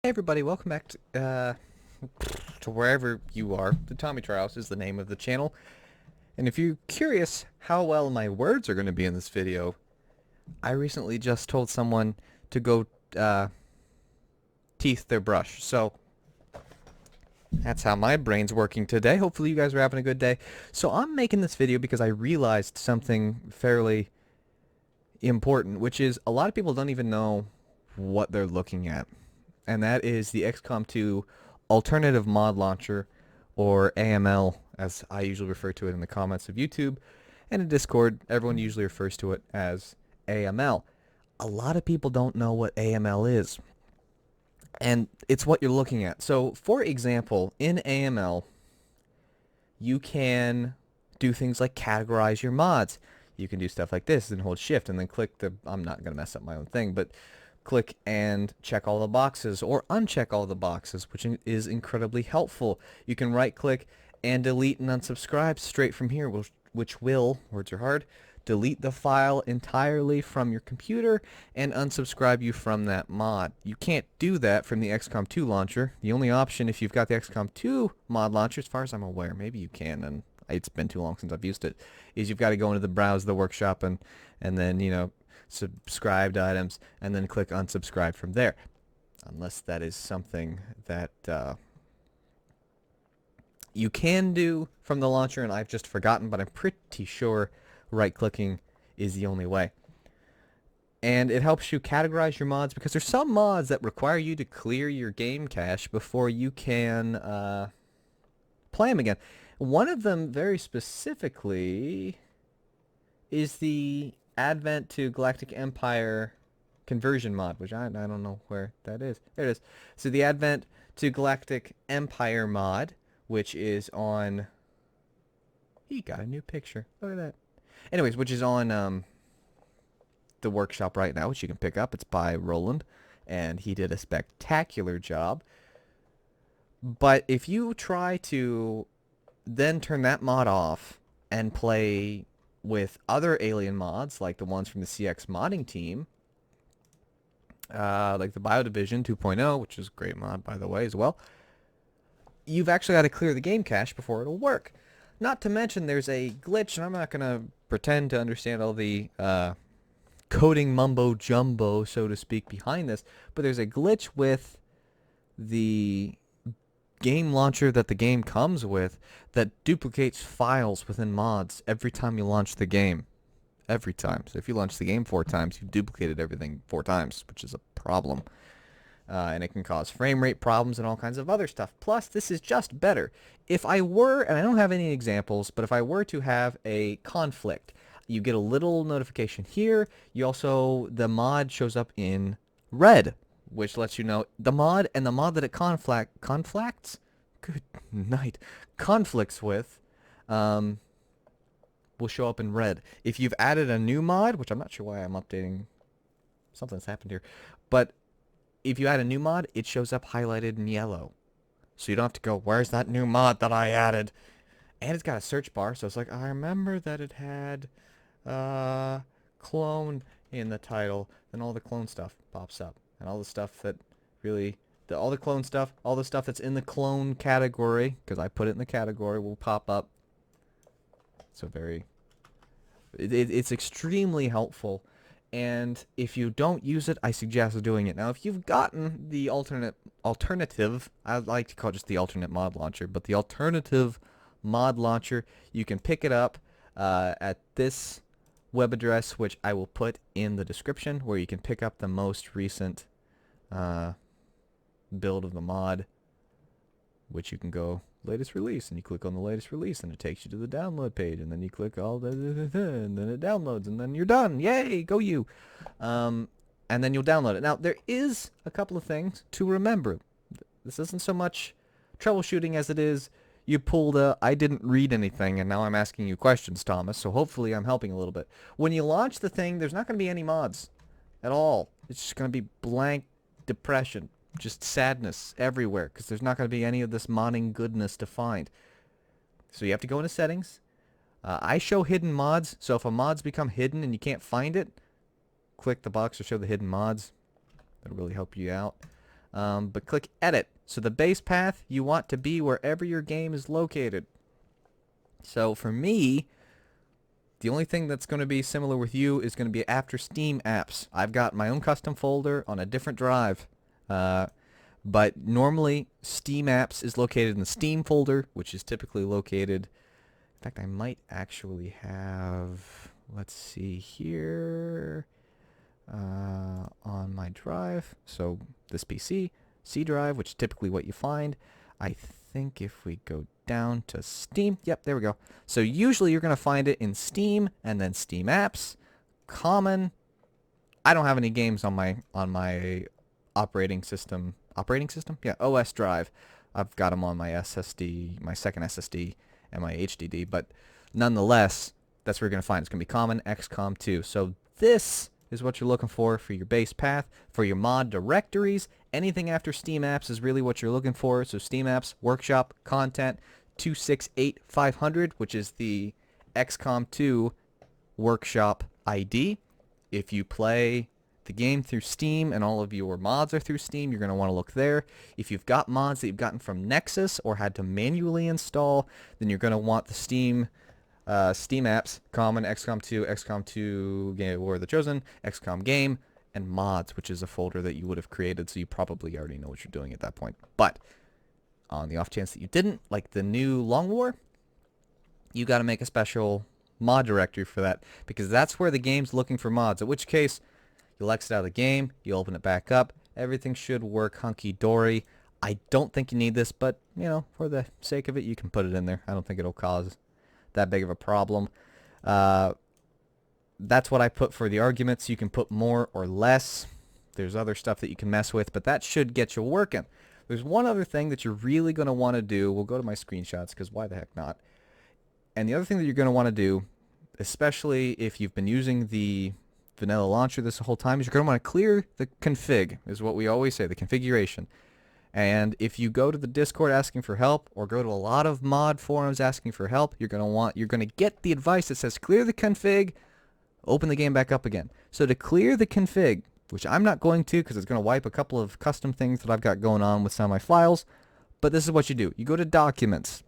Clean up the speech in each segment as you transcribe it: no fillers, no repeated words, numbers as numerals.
Hey everybody, welcome back to wherever you are. The Tommy Trials is the name of the channel. And if you're curious how well my words are going to be in this video, I recently just told someone to go teeth their brush. So that's how my brain's working today. Hopefully you guys are having a good day. So I'm making this video because I realized something fairly important, which is a lot of people don't even know what they're looking at. And that is the XCOM 2 Alternative Mod Launcher, or AML, as I usually refer to it in the comments of YouTube. And in Discord, everyone usually refers to it as AML. A lot of people don't know what AML is. And it's what you're looking at. So, for example, in AML, you can do things like categorize your mods. You can do stuff like this and hold shift and then click the, I'm not going to mess up my own thing, but click and check all the boxes or uncheck all the boxes, which is incredibly helpful. You can right click and delete and unsubscribe straight from here, which will, words are hard, delete the file entirely from your computer and unsubscribe you from that mod. You can't do that from the XCOM 2 launcher. The only option, if you've got the XCOM 2 mod launcher, as far as I'm aware, maybe you can, and it's been too long since I've used it, is you've got to go into the browse the workshop and then, you know, subscribed items and then click unsubscribe from there, unless that is something that you can do from the launcher and I've just forgotten, but I'm pretty sure right clicking is the only way. And it helps you categorize your mods because there's some mods that require you to clear your game cache before you can play them again. One of them very specifically is the Advent to Galactic Empire conversion mod, which I don't know where that is. There it is. So the Advent to Galactic Empire mod, which is on... He got a new picture. Look at that. Anyways, which is on the workshop right now, which you can pick up. It's by Roland, and he did a spectacular job. But if you try to then turn that mod off and play with other alien mods, like the ones from the CX modding team, like the Biodivision 2.0, which is a great mod, by the way, as well, you've actually got to clear the game cache before it'll work. Not to mention there's a glitch, and I'm not going to pretend to understand all the coding mumbo-jumbo, so to speak, behind this, but there's a glitch with the game launcher that the game comes with that duplicates files within mods every time you launch the game. Every time. So if you launch the game 4 times, you've duplicated everything 4 times, which is a problem. And it can cause frame rate problems and all kinds of other stuff. Plus, this is just better. If I were, and I don't have any examples, but if I were to have a conflict, you get a little notification here. You also, the mod shows up in red, which lets you know the mod and the mod that it conflicts? Good night. Conflicts with, will show up in red. If you've added a new mod, which I'm not sure why I'm updating, something's happened here, but if you add a new mod, it shows up highlighted in yellow. So you don't have to go, where's that new mod that I added? And it's got a search bar, so it's like, I remember that it had clone in the title. Then all the clone stuff pops up. And all the stuff that really, all the clone stuff, all the stuff that's in the clone category, because I put it in the category, will pop up. So it's extremely helpful. And if you don't use it, I suggest doing it. Now, if you've gotten the alternative, I like to call it just the alternate mod launcher, but the alternative mod launcher, you can pick it up at this web address, which I will put in the description, where you can pick up the most recent build of the mod, which you can go latest release, and you click on the latest release, and it takes you to the download page, and then you click all the, and then it downloads, and then you're done. Yay, go you! And then you'll download it. Now, there is a couple of things to remember. This isn't so much troubleshooting as it is you pulled a I didn't read anything, and now I'm asking you questions, Thomas, so hopefully I'm helping a little bit. When you launch the thing, there's not going to be any mods at all. It's just going to be blank depression. Just sadness everywhere, because there's not going to be any of this modding goodness to find. So you have to go into settings. I show hidden mods, so if a mod's become hidden and you can't find it, click the box to show the hidden mods. That'll really help you out. but click edit. So the base path, you want to be wherever your game is located. So for me, the only thing that's going to be similar with you is going to be after Steam apps. I've got my own custom folder on a different drive. But normally Steam apps is located in the Steam folder, which is typically located. In fact, I might actually have, let's see here, on my drive. So this PC, C drive, which is typically what you find. I think if we go down to Steam, yep, there we go. So usually you're going to find it in Steam and then Steam apps, common. I don't have any games on my operating system. Yeah, OS drive. I've got them on my SSD, my second SSD, and my HDD. But nonetheless, that's where you're going to find it. It's going to be common XCOM 2. So this is what you're looking for your base path. For your mod directories, anything after Steam apps is really what you're looking for. So Steam apps, workshop, content, 268500, which is the XCOM 2 workshop ID. If you play the game through Steam and all of your mods are through Steam, you're going to want to look there. If you've got mods that you've gotten from Nexus or had to manually install, then you're going to want the Steam apps, common, XCOM 2, War of the Chosen, XCOM game, and mods, which is a folder that you would have created, so you probably already know what you're doing at that point. But on the off chance that you didn't, like the new Long War, you got to make a special mod directory for that, because that's where the game's looking for mods, at which case you'll exit out of the game, you open it back up, everything should work hunky-dory. I don't think you need this, but, you know, for the sake of it, you can put it in there. I don't think it'll cause that big of a problem. That's what I put for the arguments. You can put more or less. There's other stuff that you can mess with, but that should get you working. There's one other thing that you're really going to want to do. We'll go to my screenshots, because why the heck not? And the other thing that you're going to want to do, especially if you've been using the vanilla launcher this whole time, is you're going to want to clear the config, is what we always say, the configuration. And if you go to the Discord asking for help, or go to a lot of mod forums asking for help, you're going to get the advice that says clear the config, open the game back up again. So to clear the config, which I'm not going to because it's going to wipe a couple of custom things that I've got going on with some of my files, but this is what you do. You go to Documents.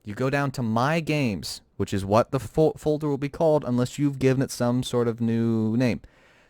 You go down to My Games, which is what the folder will be called unless you've given it some sort of new name.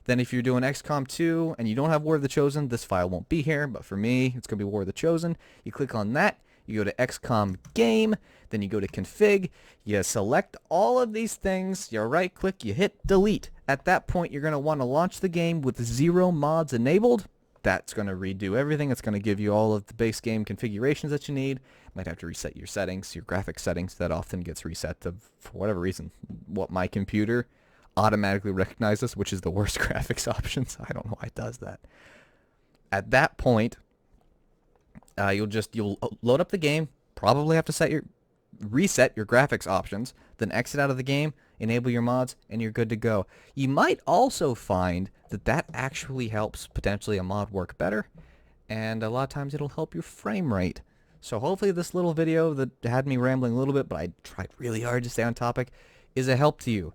Then if you're doing XCOM 2 and you don't have War of the Chosen, this file won't be here, but for me, it's going to be War of the Chosen. You click on that, you go to XCOM Game, then you go to Config, you select all of these things, you right-click, you hit Delete. At that point, you're going to want to launch the game with 0 mods enabled. That's going to redo everything. It's going to give you all of the base game configurations that you need. Might have to reset your settings, your graphics settings. That often gets reset to, for whatever reason, what my computer automatically recognizes, which is the worst graphics options. I don't know why it does that. At that point, you'll load up the game. Probably have to reset your graphics options. Then exit out of the game, enable your mods, and you're good to go. You might also find that actually helps potentially a mod work better, and a lot of times it'll help your frame rate. So hopefully this little video that had me rambling a little bit, but I tried really hard to stay on topic, is a help to you.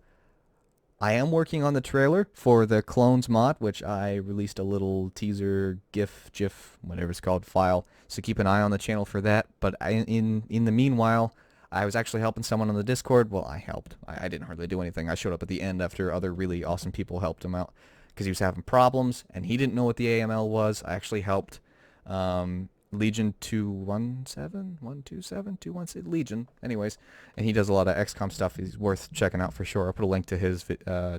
I am working on the trailer for the Clones mod, which I released a little teaser, GIF, whatever it's called, file. So keep an eye on the channel for that. But in the meanwhile, I was actually helping someone on the Discord. Well, I helped. I didn't hardly do anything. I showed up at the end after other really awesome people helped him out because he was having problems and he didn't know what the AML was. I actually helped Legion 217, Legion, anyways, and he does a lot of XCOM stuff. He's worth checking out for sure. I'll put a link to his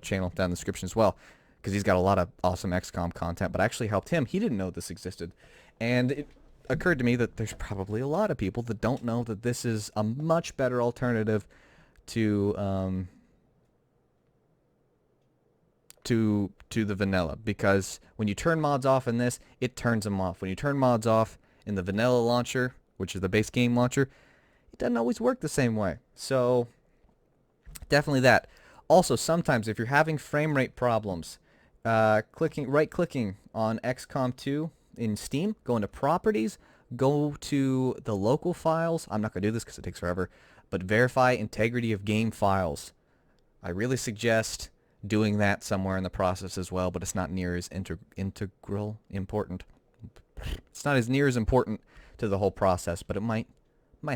channel down in the description as well, because he's got a lot of awesome XCOM content, but I actually helped him. He didn't know this existed, and it occurred to me that there's probably a lot of people that don't know that this is a much better alternative to the vanilla, because when you turn mods off in this, it turns them off. When you turn mods off in the vanilla launcher, which is the base game launcher, it doesn't always work the same way. So definitely that. Also, sometimes if you're having frame rate problems, right-clicking on XCOM 2 in Steam, go into Properties, go to the local files. I'm not going to do this because it takes forever, but verify integrity of game files. I really suggest doing that somewhere in the process as well, but it's not near as integral important. It's not as near as important to the whole process, but it might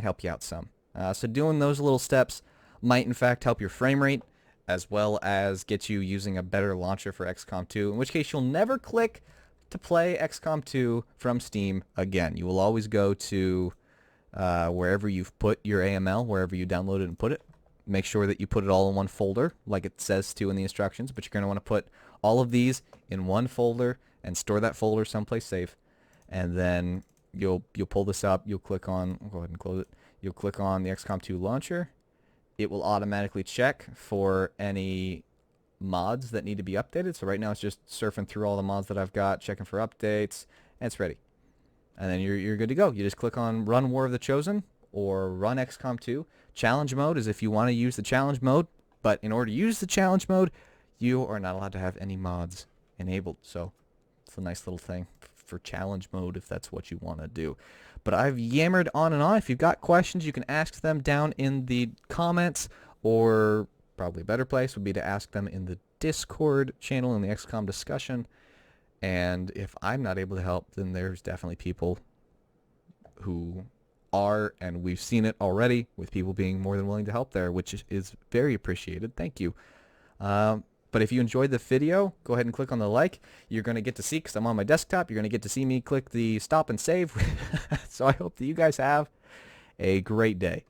help you out some. So doing those little steps might in fact help your frame rate, as well as get you using a better launcher for XCOM 2, in which case you'll never click to play XCOM 2 from Steam again. You will always go to wherever you've put your AML, wherever you downloaded and put it. Make sure that you put it all in one folder, like it says to in the instructions, but you're going to want to put all of these in one folder and store that folder someplace safe. And then you'll pull this up, you'll click on, go ahead and close it, you'll click on the XCOM 2 launcher. It will automatically check for any mods that need to be updated. So right now it's just surfing through all the mods that I've got, checking for updates, and it's ready. And then you're good to go. You just click on Run War of the Chosen or Run XCOM 2. Challenge mode is if you want to use the challenge mode, but in order to use the challenge mode, you are not allowed to have any mods enabled. So it's a nice little thing for challenge mode if that's what you want to do. But I've yammered on and on. If you've got questions, you can ask them down in the comments, or probably a better place would be to ask them in the Discord channel in the XCOM discussion. And if I'm not able to help, then there's definitely people who are, and we've seen it already with people being more than willing to help there, which is very appreciated. Thank you. But if you enjoyed the video, go ahead and click on the like. You're going to get to see, because I'm on my desktop, you're going to get to see me click the stop and save. So I hope that you guys have a great day.